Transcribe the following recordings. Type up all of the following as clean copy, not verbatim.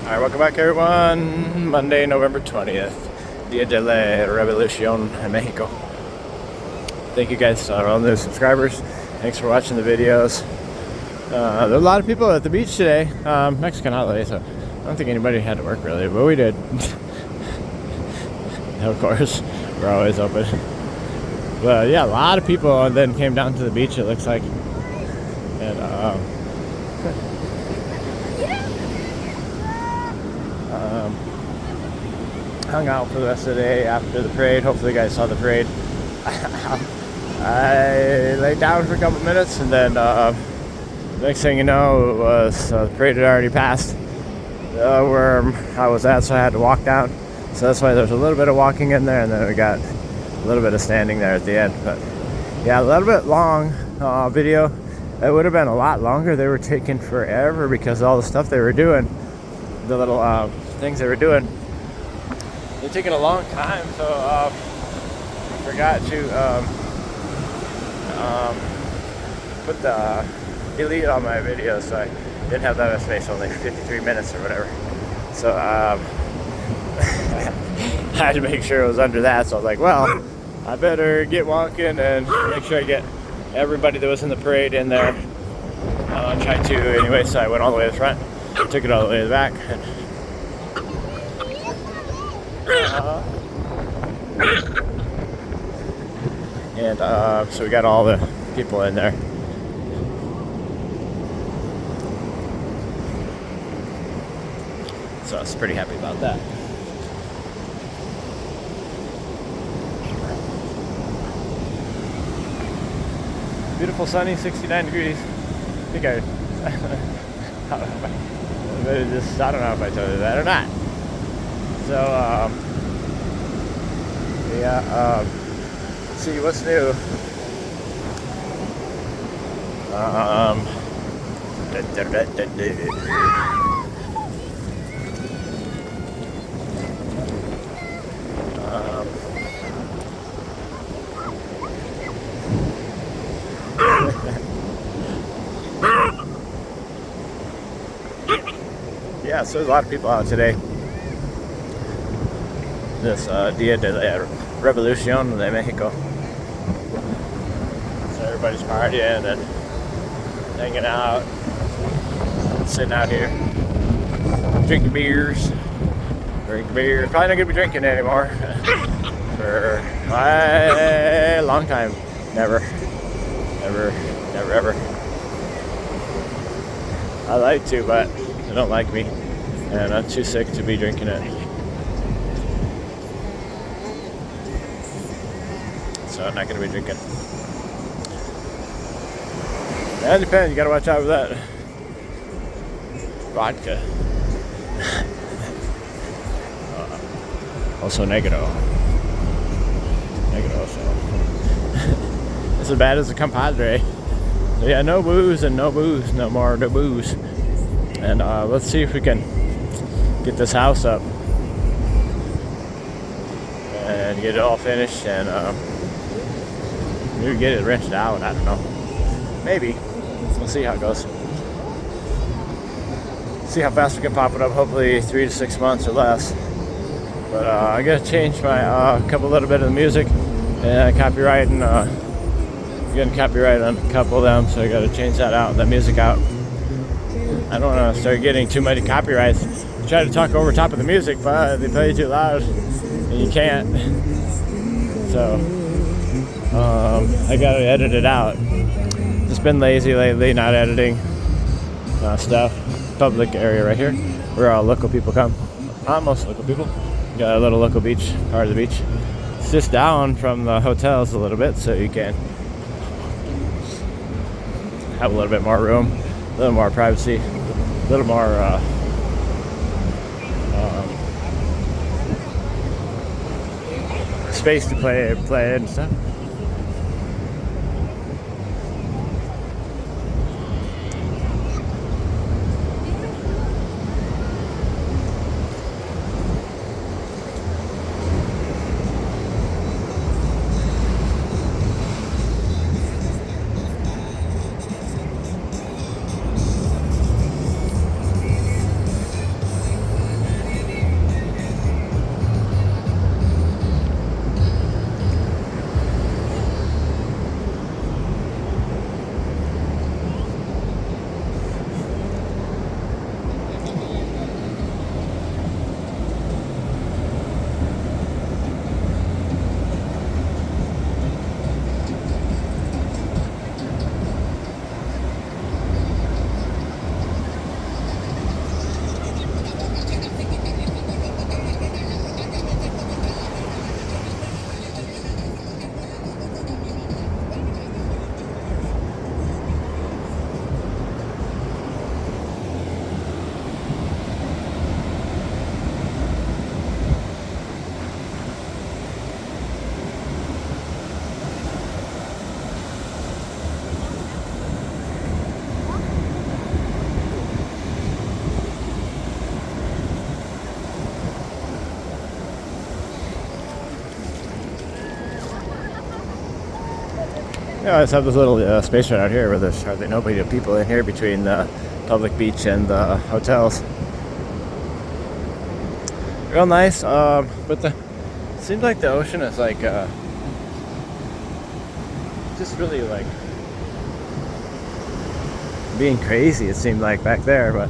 Alright, welcome back everyone. Monday, November 20th. Dia de la Revolucion in Mexico. Thank you guys, all the new subscribers. Thanks for watching the videos. There are a lot of people at the beach today. Mexican holiday, so I don't think anybody had to work really, but we did. Of course, we're always open. But yeah, a lot of people then came down to the beach, it looks like. And hung out for the rest of the day after the parade. Hopefully you guys saw the parade. I laid down for a couple minutes, and then next thing you know, it was the parade had already passed where I was at, so I had to walk down. So that's why there's a little bit of walking in there, and then we got a little bit of standing there at the end. But yeah, a little bit long video. It would have been a lot longer. They were taking forever because of all the stuff they were doing, the little things they were doing. They're taking a long time, so I forgot to put the delete on my video, so I didn't have that much space, only 53 minutes or whatever. So I had to make sure it was under that, so I was like, well, I better get walking and make sure I get everybody that was in the parade in there. Tried to anyway, so I went all the way to the front, took it all the way to the back. And so we got all the people in there. So I was pretty happy about that. Beautiful sunny, 69 degrees. I think I don't know if I told you that or not. So yeah, see what's new. Yeah, so there's a lot of people out today. This Dia de la Revolucion de Mexico. So everybody's partying and hanging out, sitting out here, drinking beers. Probably not gonna be drinking anymore for a long time. Never, ever. I like to, but they don't like me, and I'm too sick to be drinking it. So I'm not going to be drinking. That depends. You got to watch out for that vodka. Also negro. So it's as bad as a compadre. So yeah, no booze and no booze, no more no booze. And let's see if we can get this house up and get it all finished, and maybe get it rented out. I don't know. Maybe. We'll see how it goes. See how fast we can pop it up. Hopefully 3 to 6 months or less. But I gotta change my little bit of the music and copyright, and getting copyright on a couple of them, so I gotta change that out, that music out. I don't want to start getting too many copyrights. I try to talk over top of the music, but they play too loud, and you can't. So I gotta edit it out. Just been lazy lately, not editing stuff. Public area right here, where all local people come. Most local people. Got a little local beach, part of the beach. It's just down from the hotels a little bit, so you can have a little bit more room, a little more privacy, a little more space to play and stuff. I just have this little space right out here where there's hardly nobody, people in here between the public beach and the hotels. Real nice, but it seems like the ocean is like just really like being crazy. It seemed like back there, but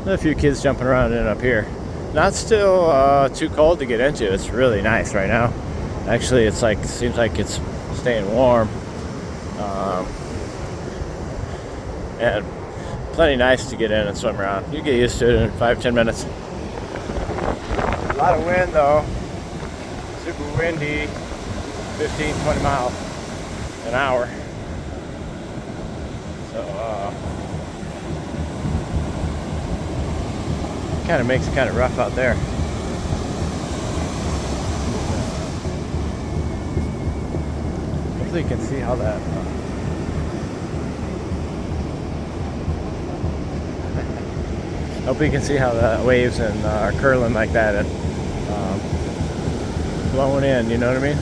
a few kids jumping around in up here. Not still too cold to get into. It's really nice right now. Actually, it's like seems like it's staying warm, and plenty nice to get in and swim around. You get used to it in 5-10 minutes. A lot of wind though, super windy, 15-20 miles an hour. So kind of makes it kind of rough out there. Hopefully you can see how that hopefully you can see how the waves and are curling like that and blowing in, you know what I mean?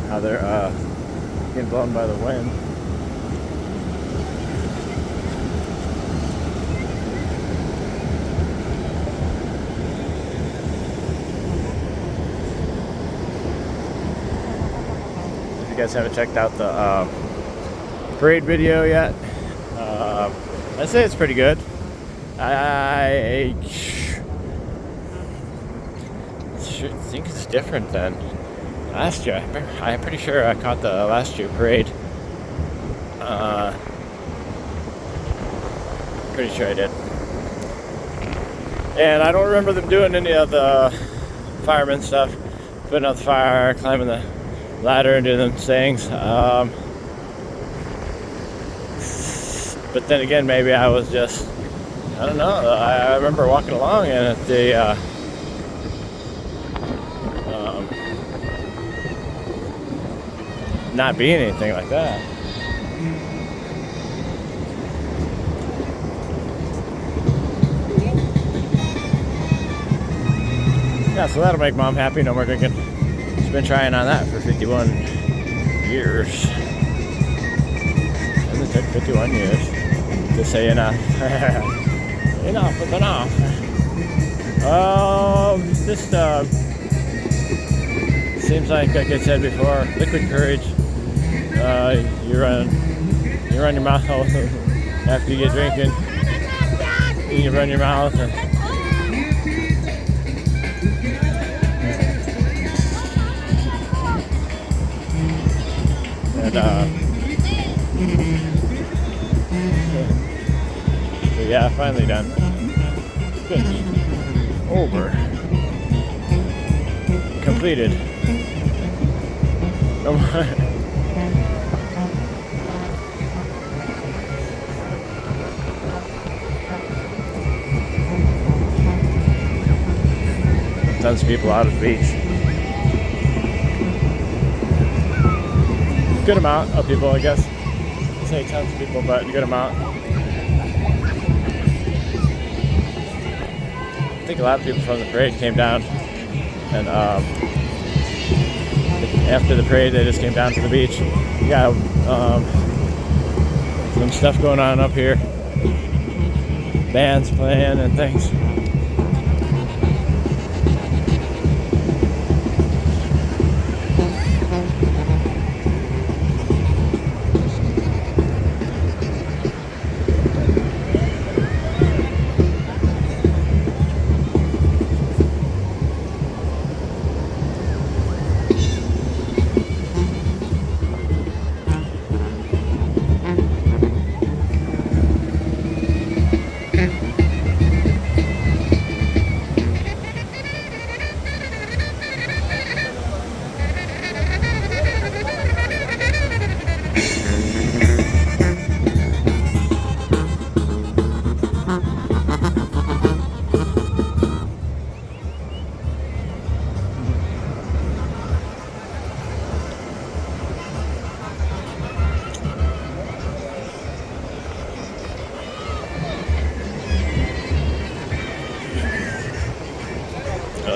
How they're getting blown by the wind. If you guys haven't checked out the parade video yet, I'd say it's pretty good. I think it's different than last year. I'm pretty sure I caught the last year parade. Pretty sure I did. And I don't remember them doing any of the fireman stuff, putting out the fire, climbing the ladder and doing them things. But then again, maybe I was just, I don't know. I remember walking along and at the not being anything like that. Yeah, so that'll make Mom happy. No more drinking. She's been trying on that for 51 years. And it took 51 years to say enough. Enough is enough. Just seems like I said before, liquid courage. You run your mouth after you get drinking. You run your mouth and so yeah, finally done. Good. Over. Completed. No more. Tons of people out at the beach. Good amount of people, I guess. I say tons of people, but a good amount. I think a lot of people from the parade came down, and after the parade, they just came down to the beach. We got some stuff going on up here, bands playing and things.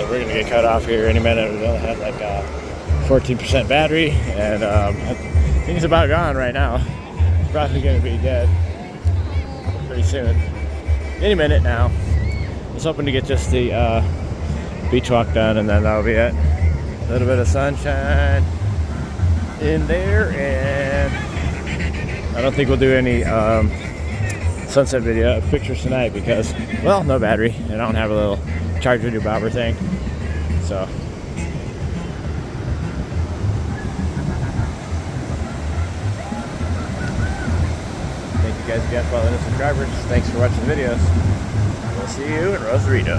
We're gonna get cut off here any minute. We only had like 14% battery, and I think it's about gone right now. It's probably going to be dead pretty soon. Any minute now. I was hoping to get just the beach walk done, and then that'll be it. A little bit of sunshine in there, and I don't think we'll do any sunset video pictures tonight because, well, no battery, and I don't have a little charger to bobber thing. So thank you guys again for all the new subscribers. Thanks for watching the videos. We'll see you in Rosarito.